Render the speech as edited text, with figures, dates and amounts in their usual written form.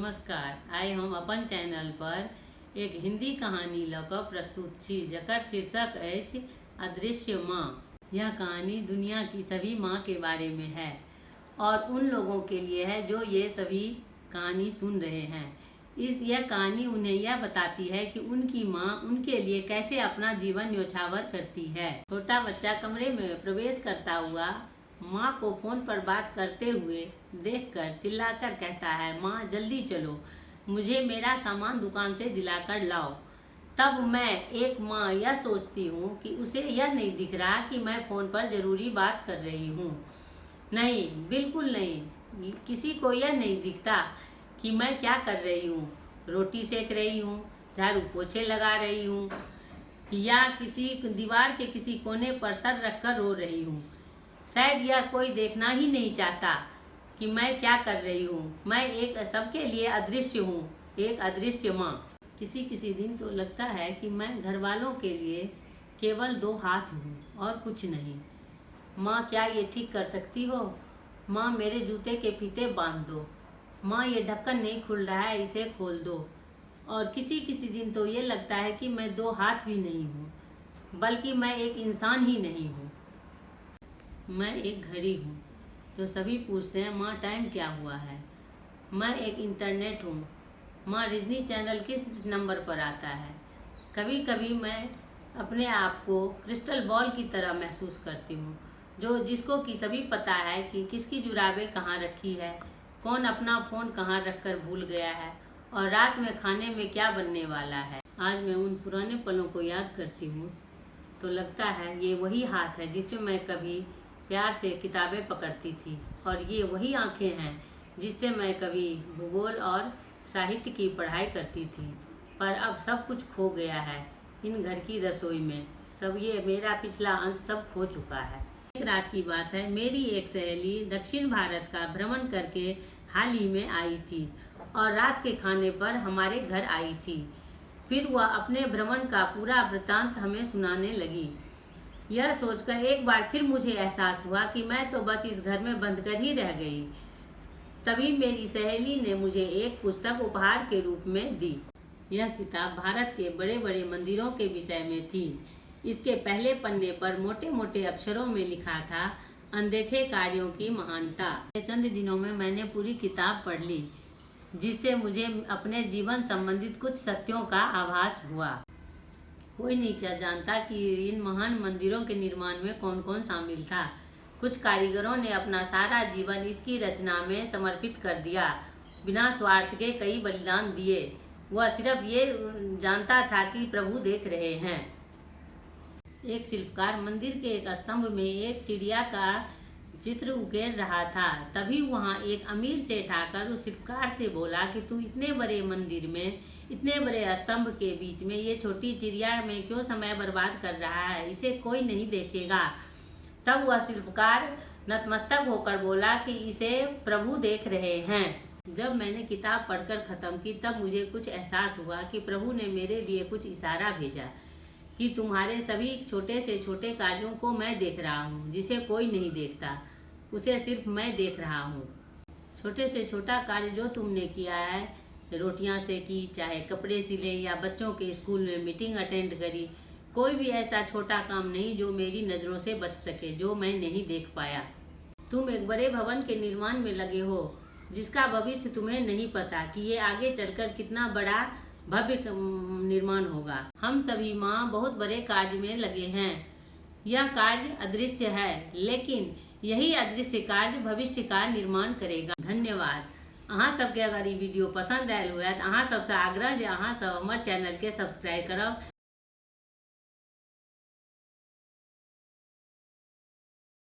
नमस्कार। आइ हम अपन चैनल पर एक हिंदी कहानी लऽ कऽ प्रस्तुत छी जकर शीर्षक अछि अदृश्य माँ। यह कहानी दुनिया की सभी माँ के बारे में है और उन लोगों के लिए है जो ये सभी कहानी सुन रहे हैं। यह कहानी उन्हें यह बताती है कि उनकी माँ उनके लिए कैसे अपना जीवन न्योछावर करती है। छोटा बच्चा कमरे में प्रवेश करता हुआ माँ को फोन पर बात करते हुए देखकर चिल्लाकर कहता है, माँ जल्दी चलो, मुझे मेरा सामान दुकान से दिलाकर लाओ। तब मैं एक माँ यह सोचती हूँ कि उसे यह नहीं दिख रहा कि मैं फ़ोन पर ज़रूरी बात कर रही हूँ। नहीं, बिल्कुल नहीं, किसी को यह नहीं दिखता कि मैं क्या कर रही हूँ। रोटी सेक रही हूँ, झाड़ू पोछे लगा रही हूँ या किसी दीवार के किसी कोने पर सर रखकर रो रही हूँ। शायद यह कोई देखना ही नहीं चाहता कि मैं क्या कर रही हूँ। मैं एक सबके लिए अदृश्य हूँ, एक अदृश्य माँ। किसी किसी दिन तो लगता है कि मैं घर वालों के लिए केवल 2 हाथ हूँ और कुछ नहीं। माँ क्या ये ठीक कर सकती हो? माँ मेरे जूते के फीते बांध दो। माँ ये ढक्कन नहीं खुल रहा है, इसे खोल दो। और किसी किसी दिन तो ये लगता है कि मैं 2 हाथ भी नहीं हूँ, बल्कि मैं एक इंसान ही नहीं हूँ। मैं एक घड़ी हूँ जो सभी पूछते हैं, माँ टाइम क्या हुआ है। मैं एक इंटरनेट हूँ, माँ डिज्नी चैनल किस नंबर पर आता है। कभी कभी मैं अपने आप को क्रिस्टल बॉल की तरह महसूस करती हूँ, जिसको कि सभी पता है कि किसकी जुराबें कहाँ रखी है, कौन अपना फ़ोन कहाँ रखकर भूल गया है और रात में खाने में क्या बनने वाला है। आज मैं उन पुराने पलों को याद करती हूँ तो लगता है ये वही हाथ है जिससे मैं कभी प्यार से किताबें पकड़ती थी, और ये वही आंखें हैं जिससे मैं कभी भूगोल और साहित्य की पढ़ाई करती थी। पर अब सब कुछ खो गया है इन घर की रसोई में। सब ये मेरा पिछला अंश सब खो चुका है। एक रात की बात है, मेरी एक सहेली दक्षिण भारत का भ्रमण करके हाल ही में आई थी और रात के खाने पर हमारे घर आई थी। फिर वह अपने भ्रमण का पूरा वृत्तांत हमें सुनाने लगी। यह सोचकर एक बार फिर मुझे एहसास हुआ कि मैं तो बस इस घर में बंद कर ही रह गई। तभी मेरी सहेली ने मुझे एक पुस्तक उपहार के रूप में दी। यह किताब भारत के बड़े बड़े मंदिरों के विषय में थी। इसके पहले पन्ने पर मोटे मोटे अक्षरों में लिखा था, अनदेखे कार्यों की महानता। चंद दिनों में मैंने पूरी किताब पढ़ ली, जिससे मुझे अपने जीवन संबंधित कुछ सत्यों का आभास हुआ। कोई नहीं क्या जानता कि इन महान मंदिरों के निर्माण में कौन कौन शामिल था। कुछ कारीगरों ने अपना सारा जीवन इसकी रचना में समर्पित कर दिया, बिना स्वार्थ के कई बलिदान दिए। वह सिर्फ ये जानता था कि प्रभु देख रहे हैं। एक शिल्पकार मंदिर के एक स्तंभ में एक चिड़िया का चित्र उकेर रहा था। तभी वहाँ एक अमीर सेठ आकर उस शिल्पकार से बोला कि तू इतने बड़े मंदिर में, इतने बड़े स्तंभ के बीच में ये छोटी चिड़िया में क्यों समय बर्बाद कर रहा है, इसे कोई नहीं देखेगा। तब वह शिल्पकार नतमस्तक होकर बोला कि इसे प्रभु देख रहे हैं। जब मैंने किताब पढ़कर ख़त्म की तब मुझे कुछ एहसास हुआ कि प्रभु ने मेरे लिए कुछ इशारा भेजा कि तुम्हारे सभी छोटे से छोटे कार्यों को मैं देख रहा हूँ, जिसे कोई नहीं देखता, उसे सिर्फ मैं देख रहा हूँ। छोटे से छोटा कार्य जो तुमने किया है, रोटियां सेकी, चाहे कपड़े सिले या बच्चों के स्कूल में मीटिंग अटेंड करी, कोई भी ऐसा छोटा काम नहीं जो मेरी नज़रों से बच सके, जो मैं नहीं देख पाया। तुम एक बड़े भवन के निर्माण में लगे हो जिसका भविष्य तुम्हें नहीं पता कि ये आगे चलकर कितना बड़ा भव्य निर्माण होगा। हम सभी माँ बहुत बड़े कार्य में लगे हैं। यह कार्य अदृश्य है, लेकिन यही अदृश्य कार्य भविष्य का निर्माण करेगा। धन्यवाद। अहाँ सबके अगर ये वीडियो पसंद आयल हुआ तो अहाँ सबसे आग्रह जे अहाँ सब हमारे चैनल के सब्सक्राइब करब।